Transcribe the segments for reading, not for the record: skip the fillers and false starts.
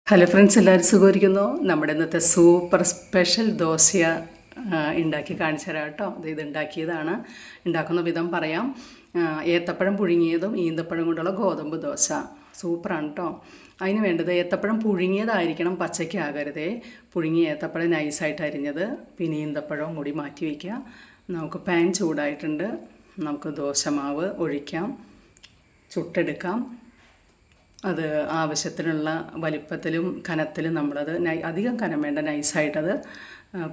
Hello friends, എല്ലാവരും സുഖമായിരിക്കുന്നു. നമ്മുടെ ഇന്നത്തെ സൂപ്പർ സ്പെഷ്യൽ ദോശ ഉണ്ടാക്കി കാണിച്ചു തരാം കേട്ടോ. ഇത് ഉണ്ടാക്കിയതാണ്. ഉണ്ടാക്കുന്ന വിധം പറയാം. ഏത്തപ്പഴം പുഴുങ്ങിയതും ഈന്തപ്പഴം കൊണ്ടുള്ള ഗോതമ്പ് ദോശ സൂപ്പറാണ് കേട്ടോ. അതിന് വേണ്ടത് ഏത്തപ്പഴം പുഴുങ്ങിയതായിരിക്കണം, പച്ചയ്ക്കാകരുതേ. പുഴുങ്ങിയ ഏത്തപ്പഴം നൈസായിട്ട് അരിഞ്ഞത്, പിന്നെ ഈന്തപ്പഴവും കൂടി മാറ്റി വയ്ക്കുക. നമുക്ക് പാൻ ചൂടായിട്ടുണ്ട്. നമുക്ക് ദോശമാവ് ഒഴിക്കാം, ചുട്ടെടുക്കാം. അത് ആവശ്യത്തിനുള്ള വലിപ്പത്തിലും കനത്തിലും നമ്മളത് അധികം കനം വേണ്ട, നൈസായിട്ടത്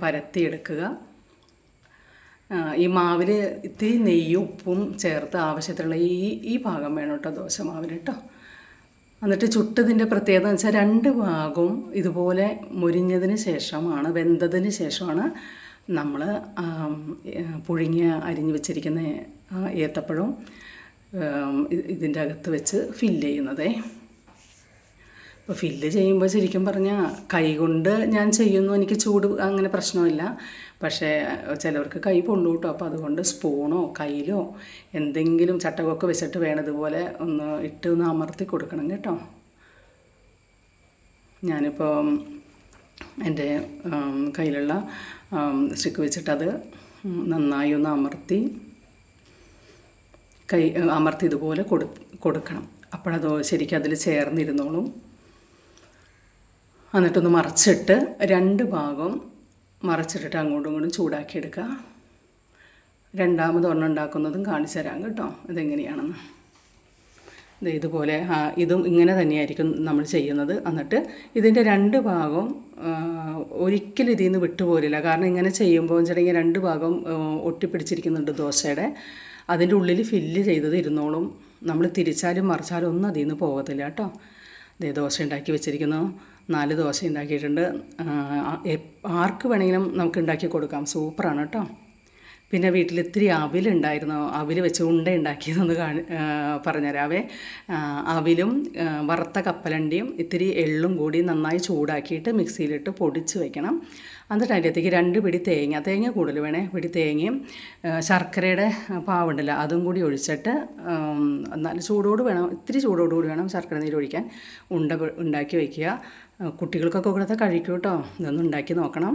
പരത്തിയെടുക്കുക. ഈ മാവിൽ ഇത്തിരി നെയ്യും ഉപ്പും ചേർത്ത് ആവശ്യത്തിനുള്ള ഈ ഭാഗം വേണം കേട്ടോ ദോശമാവിന് കേട്ടോ. എന്നിട്ട് ചുട്ടതിൻ്റെ പ്രത്യേകത എന്ന് വെച്ചാൽ രണ്ട് ഭാഗവും ഇതുപോലെ മുരിഞ്ഞതിന് ശേഷമാണ്, വെന്തതിന് ശേഷമാണ് നമ്മൾ പുഴുങ്ങിയ അരിഞ്ഞ് വെച്ചിരിക്കുന്ന ഏത്തപ്പഴവും ഇതിൻ്റെ അകത്ത് വെച്ച് ഫില്ല് ചെയ്യുന്നതേ. അപ്പോൾ ഫില്ല് ചെയ്യുമ്പോൾ ശരിക്കും പറഞ്ഞാൽ കൈകൊണ്ട് ഞാൻ ചെയ്യുന്നു, എനിക്ക് ചൂട് അങ്ങനെ പ്രശ്നമില്ല. പക്ഷേ ചിലവർക്ക് കൈ പൊള്ളു കേട്ടോ. അപ്പോൾ അതുകൊണ്ട് സ്പൂണോ കയ്യിലോ എന്തെങ്കിലും ചട്ടകമൊക്കെ വെച്ചിട്ട് വേണം ഇതുപോലെ ഒന്ന് അമർത്തി കൊടുക്കണം കേട്ടോ. ഞാനിപ്പോൾ എൻ്റെ കയ്യിലുള്ള സ്റ്റിക്ക് വെച്ചിട്ടത് നന്നായി ഒന്ന് അമർത്തി ഇതുപോലെ കൊടുക്കണം. അപ്പോഴത് ശരിക്കും അതിൽ ചേർന്നിരുന്നോളും. എന്നിട്ടൊന്ന് മറിച്ചിട്ട് രണ്ട് ഭാഗം മറിച്ചിട്ടിട്ട് അങ്ങോട്ടും ഇങ്ങോട്ടും ചൂടാക്കിയെടുക്കുക. രണ്ടാമത് ഒരെണ്ണം ഉണ്ടാക്കുന്നതും കാണിച്ചു തരാം കേട്ടോ, ഇതെങ്ങനെയാണെന്ന്. ഇതുപോലെ ഇതും ഇങ്ങനെ തന്നെയായിരിക്കും നമ്മൾ ചെയ്യുന്നത്. എന്നിട്ട് ഇതിൻ്റെ രണ്ട് ഭാഗം ഒരിക്കലും ഇതിൽ നിന്ന് വിട്ടുപോരില്ല. കാരണം ഇങ്ങനെ ചെയ്യുമ്പോൾ വെച്ചിട്ടുണ്ടെങ്കിൽ രണ്ട് ഭാഗം ഒട്ടിപ്പിടിച്ചിരിക്കുന്നുണ്ട് ദോശയുടെ. അതിൻ്റെ ഉള്ളിൽ ഫില്ല് ചെയ്തത് ഇരുന്നോളും. നമ്മൾ തിരിച്ചാലും മറിച്ചാലും ഒന്നും അതിൽ നിന്ന് പോകത്തില്ല കേട്ടോ. ദോശ ഉണ്ടാക്കി വെച്ചിരിക്കുന്നു. 4 ദോശ ഉണ്ടാക്കിയിട്ടുണ്ട്. ആർക്ക് വേണമെങ്കിലും നമുക്ക് ഉണ്ടാക്കി കൊടുക്കാം. സൂപ്പറാണ് കേട്ടോ. പിന്നെ വീട്ടിൽ ഇത്തിരി അവിലുണ്ടായിരുന്നു. അവിൽ വെച്ച് ഉണ്ട ഉണ്ടാക്കിയതെന്ന് പറഞ്ഞുതരാവേ. അവിലും വറുത്ത കപ്പലണ്ടിയും ഇത്തിരി എള്ളും കൂടി നന്നായി ചൂടാക്കിയിട്ട് മിക്സിയിലിട്ട് പൊടിച്ച് വയ്ക്കണം. എന്നിട്ട് അതിൻ്റെത്തേക്ക് 2 പിടി തേങ്ങ കൂടുതൽ വേണേ, പിടി തേങ്ങയും ശർക്കരയുടെ പാവുണ്ടല്ലോ അതും കൂടി ഒഴിച്ചിട്ട് നല്ല ചൂടോട് വേണം, ഇത്തിരി ചൂടോടുകൂടി വേണം ശർക്കര നീര് ഒഴിക്കാൻ. ഉണ്ടാക്കി വയ്ക്കുക. കുട്ടികൾക്കൊക്കെ കൊടുത്താൽ കഴിക്കും കേട്ടോ. ഇതൊന്നും ഉണ്ടാക്കി നോക്കണം.